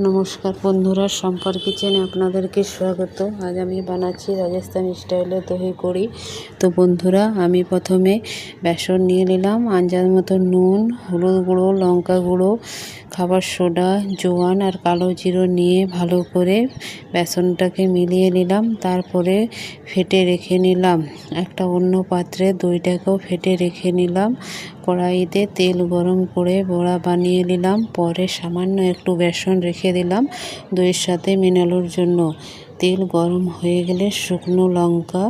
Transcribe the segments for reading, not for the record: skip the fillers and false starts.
নমস্কার বন্ধুরা, সম্পার কিচেনে আপনাদেরকে স্বাগত। আজ আমি বানাচ্ছি রাজস্থান স্টাইলে দহি কড়ি। তো বন্ধুরা, আমি প্রথমে বেসন নিয়ে নিলাম, আন্দাজ মতো নুন, হলুদ গুঁড়ো, লঙ্কা গুঁড়ো, খাবার সোডা, জোয়ান আর কালো জিরো নিয়ে ভালো করে বেসনটাকে মিলিয়ে নিলাম। তারপরে ফেটে রেখে নিলাম। একটা অন্য পাত্রে দইটাকেও ফেটে রেখে নিলাম। কড়াইতে তেল গরম করে বড়া বানিয়ে নিলাম। পরে সামান্য একটু বেসন রেখে দিলাম দইয়ের সাথে মেশানোর জন্য। তেল গরম হয়ে গেলে শুকনো লঙ্কা,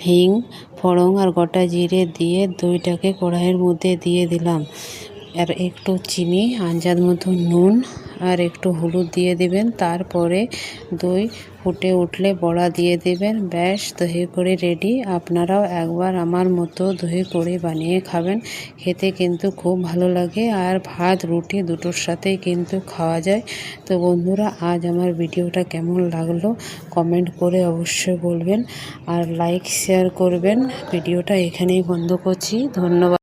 হিং, ফোড়ন আর গোটা জিরে দিয়ে দইটাকে কড়াইয়ের মধ্যে দিয়ে দিলাম। আর একটু চিনি, আন্দাজ মতো নুন আর একটু হলুদ দিয়ে দেবেন। তারপরে দই ফুটে উঠলে বড়া দিয়ে দেবেন। ব্যাস, দহি কড়ি রেডি। আপনারাও একবার আমার মতো দহি কড়ি বানিয়ে খাবেন। খেতে কিন্তু খুব ভালো লাগে, আর ভাত রুটি দুটোর সাথেই কিন্তু খাওয়া যায়। তো বন্ধুরা, আজ আমার ভিডিওটা কেমন লাগলো কমেন্ট করে অবশ্যই বলবেন, আর লাইক শেয়ার করবেন। ভিডিওটা এখানেই বন্ধ করছি। ধন্যবাদ।